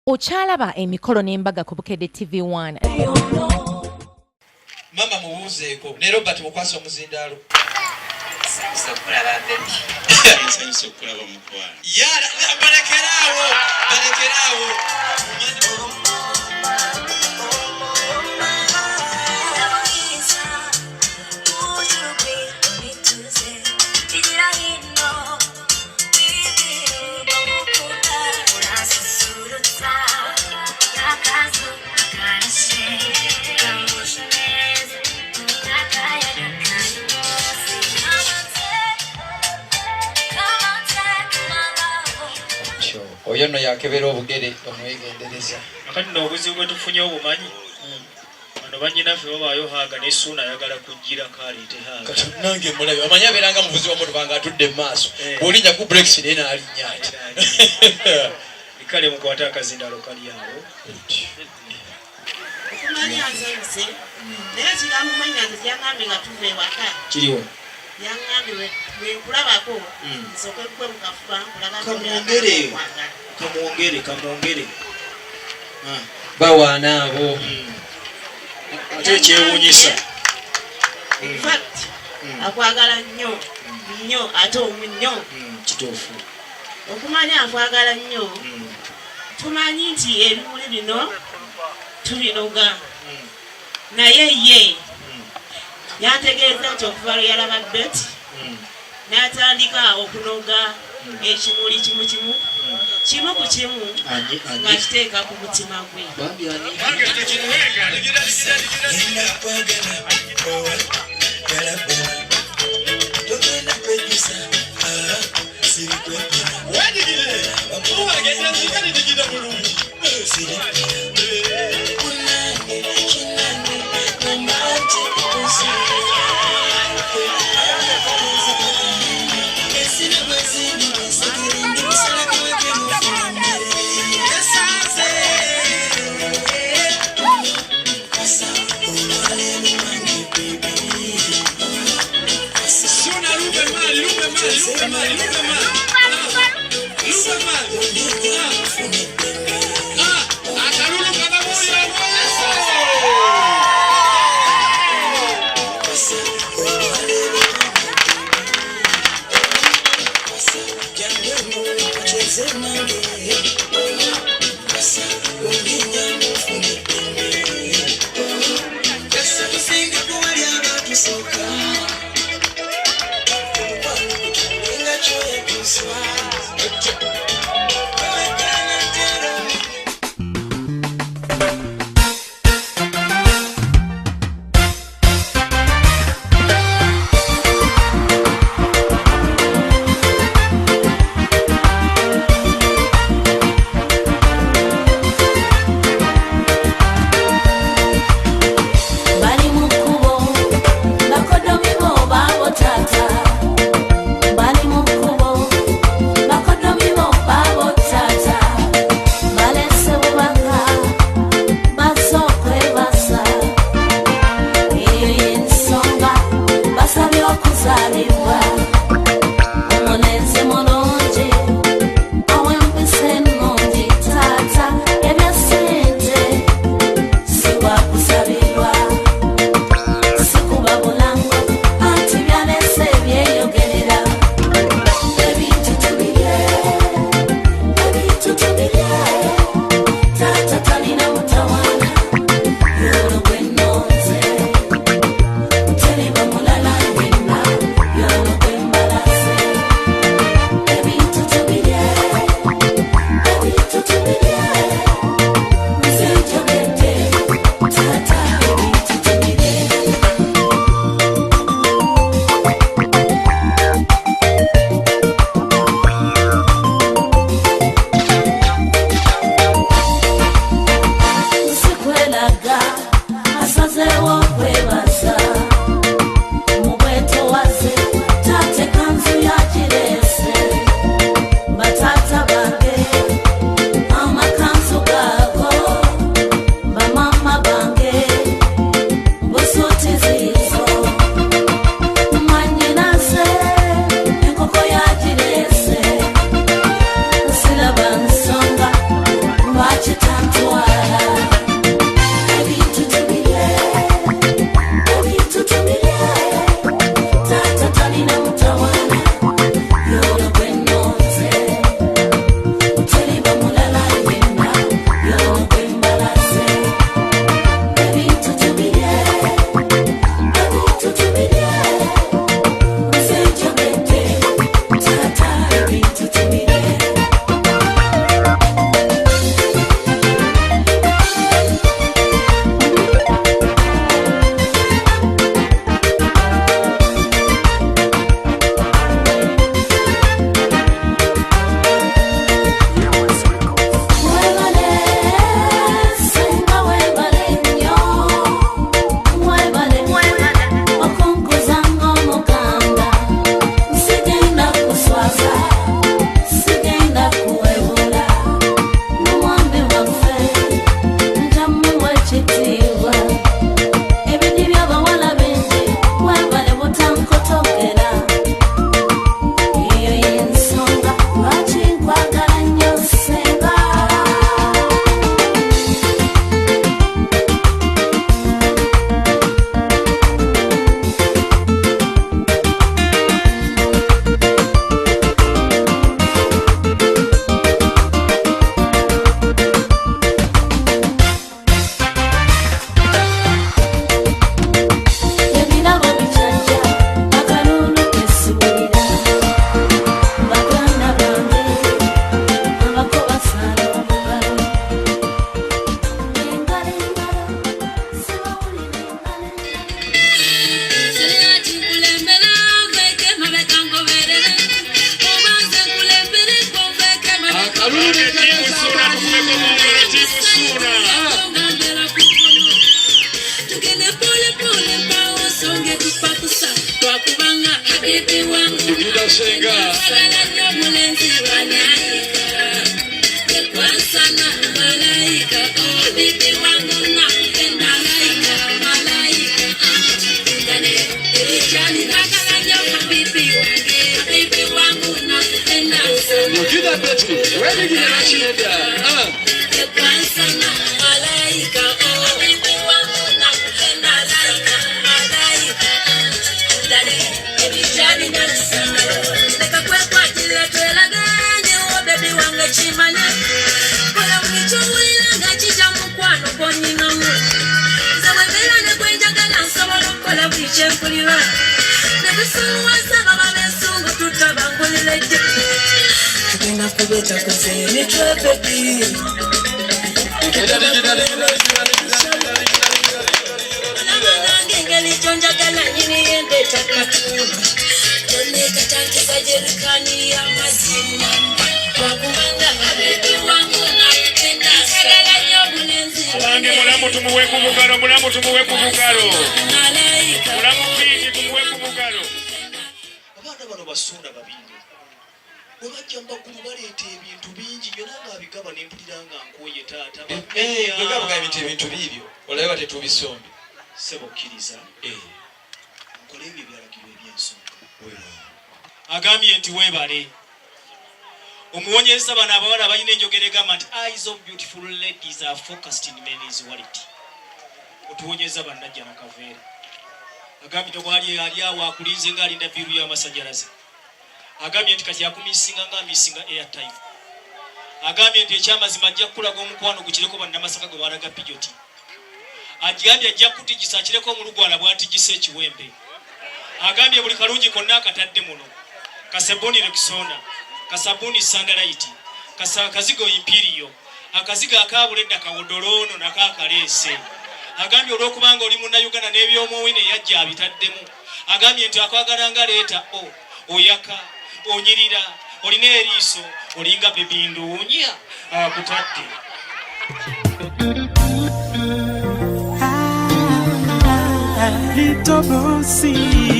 Ochalaba emikolo n'embaga ku Bukedde TV1. Mama mubuuzeeko ne Robert mukwasa omuzindaalo. Sokulaba baby. Sokulaba mukwano. Yala balekeraawo. Oyo no yakebera obugere omwegendereza. Akati n'obuzibu bwe tufunye obumanyi. Bano bannyinaffe babaayo haaga ne Suuna ayagala kujjira kaleete haaga. Kati nange mulabi amanyi abeeranga muvuzi wa motoka ng'atudde mu maaso. Bw'olinnya ku brakes naye n'alinnya ati. Kale mukwate akazindaalo kali awo. Okumanya nzanze. Naye kigambo manya nze kyangambye nga tuva ewaka. Kiriwo. Yangambye bwe nkulabako nsooke kwe mu kafuba nkulaga kamwongere. Bawaana abo. Ate ekyewuunyisa. In fact, akwagala nnyo ate omunnyo. Kituufu. Okumanya akwagala nnyo tumanyi nti ebimuli bino tubinoga naye ye yantegeeza nti okuva lwe yalaba Betty n'atandika okunoga ekimuli kimu ku kimu ng'akiteeka ku mutima gwe. Sura. Tukida senga. Tukida betu. Wewe ni nashida. Mulamu tumuwe ku bugalo, mulamu tumuwe ku bugalo. Mulamu piti tumuwe ku bugalo. Abaana bano basunda babindi. Bwe bajja mbagulu baleeta ebintu bingi byonna ng'abigaba ne mpulira nga nkoye taata. Bwe gaba ebintu biibyo olaba tetubisombe. Sebo kkiriza. Nkola ebyo ebyalagiro eby'ensonga. Agambye nti weebale. Omuwonyeza bano abawala balina enjogera egamba nti eyes of beautiful ladies are focused in men's wallet. Otuwonyeza bannajja na kaveera. Agambye tewali ali awo akulinze ng'alinda biru y'amasanyalaze. Agambye nti kati akumisinga ng'amisinga airtime. Agambye nti ekyamazima ajja kukulaga omukwano gukireko bannamasaka gwe balaga pijoti. Agambye ajja kutigisa akireko omulugwala bw'atigisa ekiwembe. Agambye buli kalungi konna akatadde muno. Kaseboni Rexona. Kasabuni Sandalite, Kazigo Imperial, akaziga akabuledda kawodolono nakakalese. Agambye olw'okubanga oli munna Uganda n'ebyomuwine yajja abitaddemu. Agambye nti akwagala nga leeta oyaka, onyirira, olina eriiso, olinga bebinduunya akutadde. Little bossy.